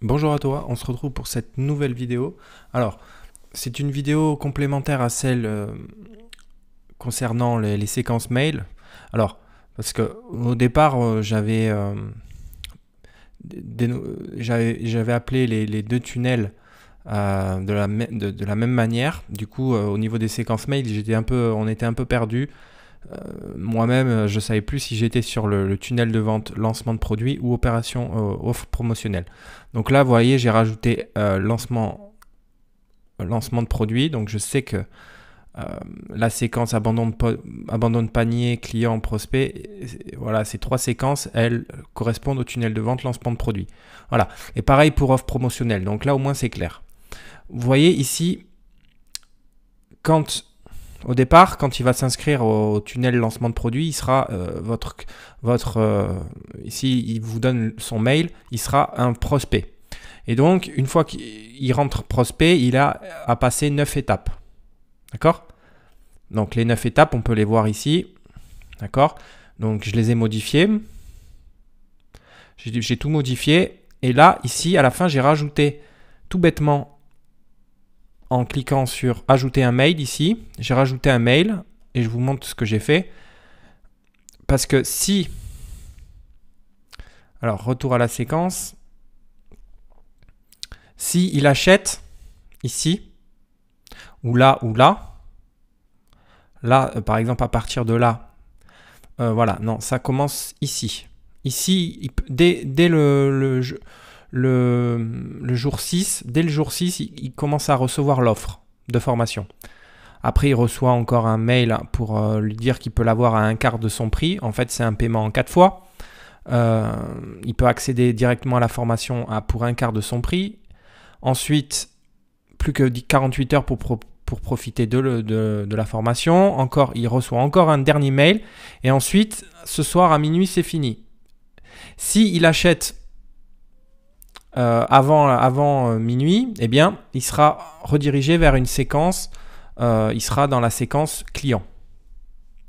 Bonjour à toi, on se retrouve pour cette nouvelle vidéo. Alors, c'est une vidéo complémentaire à celle concernant les séquences mail. Alors, parce que au départ, j'avais appelé les deux tunnels de la même manière. Du coup, au niveau des séquences mail, on était un peu perdu. Moi-même, je savais plus si j'étais sur le tunnel de vente lancement de produit ou opération offre promotionnelle. Donc là, vous voyez, j'ai rajouté lancement de produit. Donc je sais que la séquence abandon de panier, client, prospect, voilà, ces trois séquences, elles correspondent au tunnel de vente lancement de produit. Voilà. Et pareil pour offre promotionnelle. Donc là, au moins, c'est clair. Vous voyez ici, au départ, quand il va s'inscrire au tunnel lancement de produit, il sera ici, il vous donne son mail, il sera un prospect. Et donc, une fois qu'il rentre prospect, il a à passer 9 étapes. D'accord? Donc, les 9 étapes, on peut les voir ici. D'accord? Donc, je les ai modifiées. J'ai tout modifié. Et là, ici, à la fin, j'ai rajouté tout bêtement en cliquant sur ajouter un mail ici. J'ai rajouté un mail et je vous montre ce que j'ai fait. Parce que si... Alors, retour à la séquence. Si il achète ici, ou là, là, par exemple, à partir de là, voilà, non, ça commence ici. Ici, dès le jour 6, dès le jour 6, il commence à recevoir l'offre de formation. Après, il reçoit encore un mail pour lui dire qu'il peut l'avoir à un quart de son prix. En fait, c'est un paiement en 4 fois. Il peut accéder directement à la formation pour un quart de son prix. Ensuite, plus que 48 heures pour profiter de la formation. Encore, il reçoit encore un dernier mail. Et ensuite, ce soir à minuit, c'est fini. S'il achète avant minuit, eh bien, il sera redirigé vers une séquence. Il sera dans la séquence client.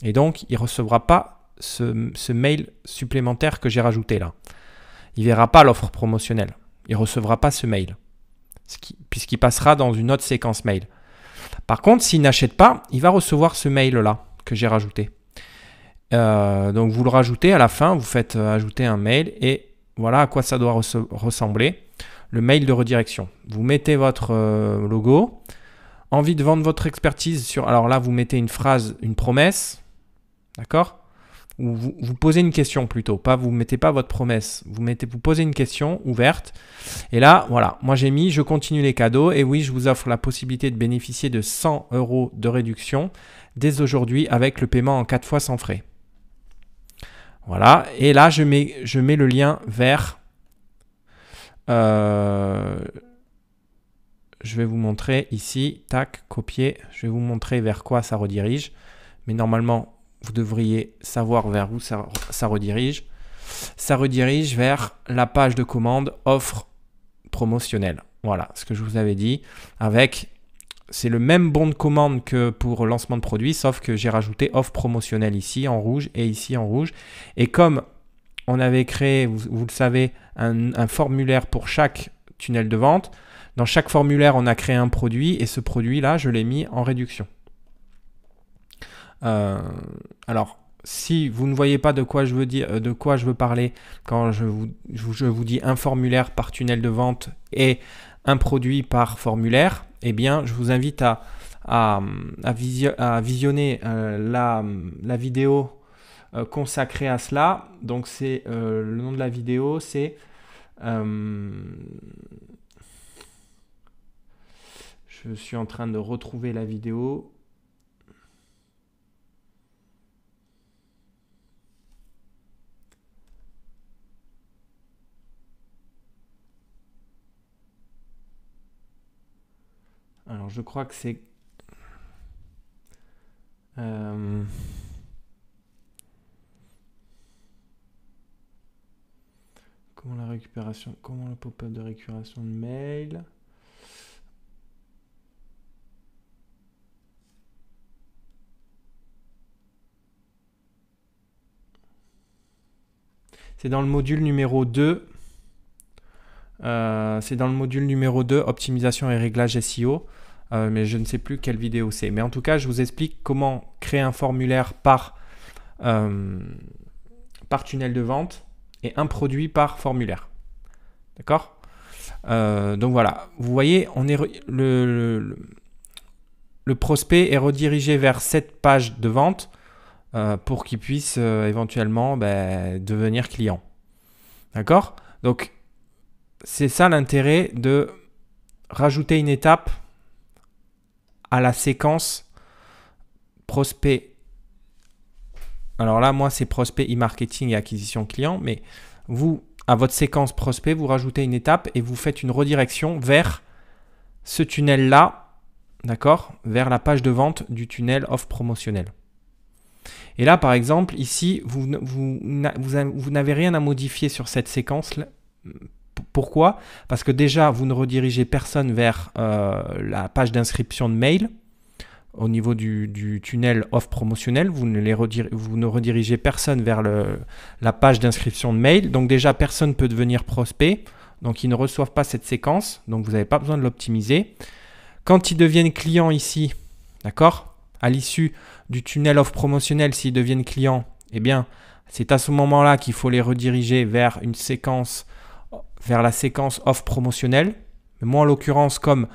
Et donc, il ne recevra pas ce mail supplémentaire que j'ai rajouté là. Il ne verra pas l'offre promotionnelle. Il ne recevra pas ce mail, puisqu'il passera dans une autre séquence mail. Par contre, s'il n'achète pas, il va recevoir ce mail-là que j'ai rajouté. Donc vous le rajoutez à la fin, vous faites ajouter un mail et voilà à quoi ça doit ressembler. Le mail de redirection. Vous mettez votre logo. Envie de vendre votre expertise sur... Alors là, vous mettez une phrase, une promesse. D'accord? Ou vous posez une question plutôt. Vous ne mettez pas votre promesse. Vous posez une question ouverte. Et là, voilà, moi j'ai mis, je continue les cadeaux. Et oui, je vous offre la possibilité de bénéficier de 100 € de réduction dès aujourd'hui avec le paiement en 4 fois sans frais. Voilà, et là je mets le lien vers... je vais vous montrer ici, tac, copier. Je vais vous montrer vers quoi ça redirige. Mais normalement, vous devriez savoir vers où ça redirige. Ça redirige vers la page de commande offre promotionnelle. Voilà, ce que je vous avais dit. C'est le même bon de commande que pour lancement de produit, sauf que j'ai rajouté offre promotionnelle ici en rouge et ici en rouge. Et comme on avait créé, vous le savez, un formulaire pour chaque tunnel de vente, dans chaque formulaire, on a créé un produit et ce produit-là, je l'ai mis en réduction. Alors, si vous ne voyez pas de quoi je veux parler quand je vous dis un formulaire par tunnel de vente et un produit par formulaire, eh bien, je vous invite à visionner la vidéo consacrée à cela. Donc, le nom de la vidéo, c'est je suis en train de retrouver la vidéo. Alors, je crois que c'est... comment le pop-up de récupération de mail. C'est dans le module numéro 2. C'est dans le module numéro 2, optimisation et réglage SEO. Mais je ne sais plus quelle vidéo c'est. Mais en tout cas, je vous explique comment créer un formulaire par tunnel de vente et un produit par formulaire. D'accord? Donc voilà, vous voyez, le prospect est redirigé vers cette page de vente pour qu'il puisse éventuellement devenir client. D'accord? Donc, c'est ça l'intérêt de rajouter une étape à la séquence prospect. Alors là, moi, c'est prospect e-marketing et acquisition client, mais vous, à votre séquence prospect, vous rajoutez une étape et vous faites une redirection vers ce tunnel-là, d'accord, vers la page de vente du tunnel offre promotionnelle. Et là, par exemple, ici, vous n'avez rien à modifier sur cette séquence-là. Pourquoi? Parce que déjà, vous ne redirigez personne vers la page d'inscription de mail. Au niveau du tunnel offre promotionnelle, vous ne redirigez personne vers la page d'inscription de mail. Donc déjà, personne ne peut devenir prospect. Donc, ils ne reçoivent pas cette séquence. Donc, vous n'avez pas besoin de l'optimiser. Quand ils deviennent clients ici, d'accord, à l'issue du tunnel offre promotionnelle, s'ils deviennent clients, eh bien, c'est à ce moment-là qu'il faut les rediriger vers une séquence, vers la séquence offre promotionnelle. Mais moi, en l'occurrence, comme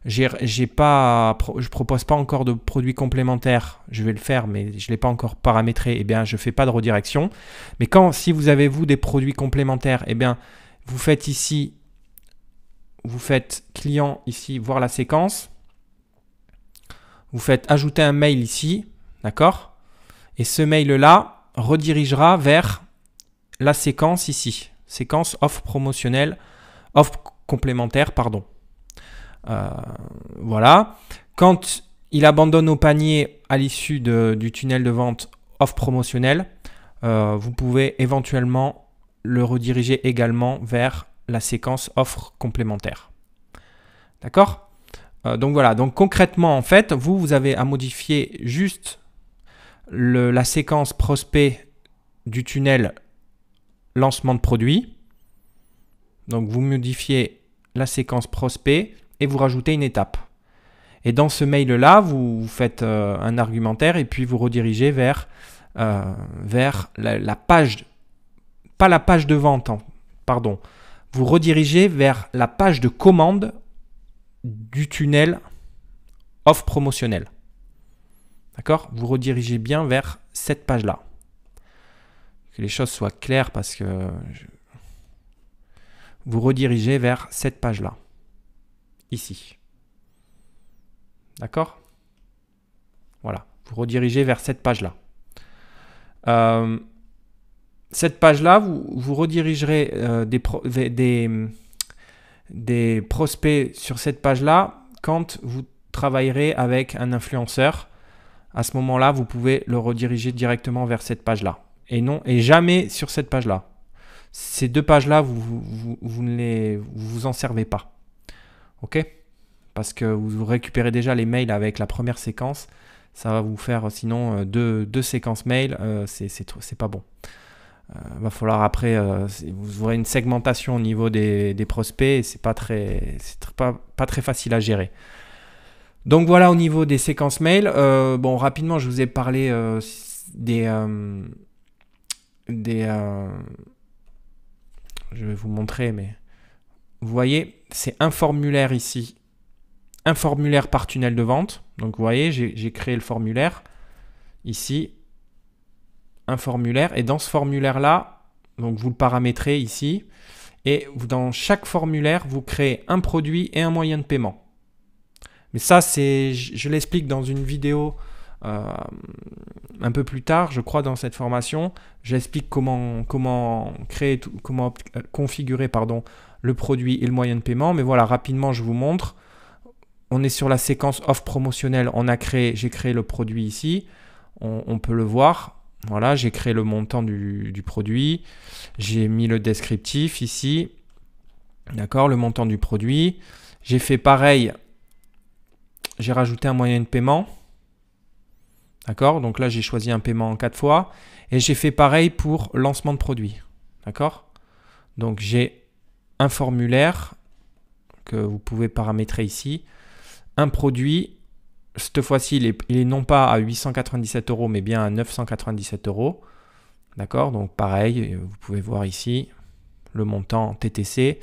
je ne propose pas encore de produits complémentaires, je vais le faire, mais je ne l'ai pas encore paramétré, eh bien, je ne fais pas de redirection. Mais si vous avez, vous, des produits complémentaires, eh bien, vous faites ici, vous faites client ici, voir la séquence. Vous faites ajouter un mail ici, d'accord? Et ce mail-là redirigera vers la séquence ici, séquence offre promotionnelle, offre complémentaire, pardon. Voilà. Quand il abandonne au panier à l'issue du tunnel de vente offre promotionnelle, vous pouvez éventuellement le rediriger également vers la séquence offre complémentaire. D'accord? Donc voilà, donc concrètement en fait, vous avez à modifier juste la séquence prospect du tunnel lancement de produit. Donc vous modifiez la séquence prospect et vous rajoutez une étape. Et dans ce mail-là, vous faites un argumentaire et puis vous redirigez vers la page, pas la page de vente, pardon. Vous redirigez vers la page de commande du tunnel offre promotionnelle. D'accord? Vous redirigez bien vers cette page-là. Que les choses soient claires parce que vous redirigez vers cette page-là. Ici. D'accord? Voilà. Vous redirigez vers cette page-là. Cette page-là, vous redirigerez des prospects sur cette page-là quand vous travaillerez avec un influenceur. À ce moment-là, vous pouvez le rediriger directement vers cette page-là. Et jamais sur cette page-là. Ces deux pages-là, vous ne vous en servez pas. OK? Parce que vous récupérez déjà les mails avec la première séquence. Ça va vous faire sinon deux séquences mail. C'est pas bon. Va falloir après, vous aurez une segmentation au niveau des prospects et c'est pas très facile à gérer. Donc voilà au niveau des séquences mail. Bon, rapidement, je vous ai parlé je vais vous montrer, mais vous voyez, c'est un formulaire ici, un formulaire par tunnel de vente. Donc vous voyez, j'ai créé le formulaire ici. Un formulaire et dans ce formulaire là, donc vous le paramétrez ici et dans chaque formulaire vous créez un produit et un moyen de paiement. Mais ça je l'explique dans une vidéo un peu plus tard, je crois, dans cette formation. J'explique comment configurer le produit et le moyen de paiement. Mais voilà, rapidement je vous montre. On est sur la séquence offre promotionnelle. J'ai créé le produit ici. On peut le voir. Voilà, j'ai créé le montant du produit, j'ai mis le descriptif ici, d'accord, le montant du produit. J'ai fait pareil, j'ai rajouté un moyen de paiement, d'accord, donc là j'ai choisi un paiement en 4 fois et j'ai fait pareil pour lancement de produit, d'accord. Donc j'ai un formulaire que vous pouvez paramétrer ici, un produit. Cette fois-ci, il est non pas à 897 €, mais bien à 997 €. D'accord? Donc pareil, vous pouvez voir ici le montant TTC.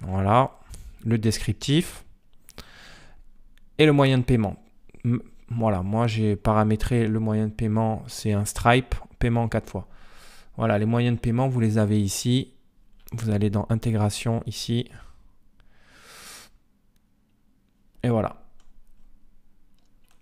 Voilà, le descriptif et le moyen de paiement. Voilà, moi j'ai paramétré le moyen de paiement, c'est un Stripe, paiement en 4 fois. Voilà, les moyens de paiement, vous les avez ici. Vous allez dans intégration ici. Et voilà.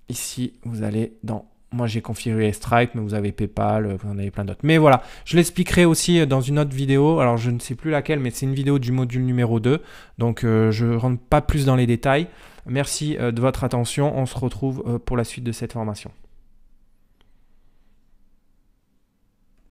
Ici, vous allez dans... Moi, j'ai configuré Stripe, mais vous avez PayPal, vous en avez plein d'autres. Mais voilà, je l'expliquerai aussi dans une autre vidéo. Alors, je ne sais plus laquelle, mais c'est une vidéo du module numéro 2. Donc, je ne rentre pas plus dans les détails. Merci de votre attention. On se retrouve pour la suite de cette formation.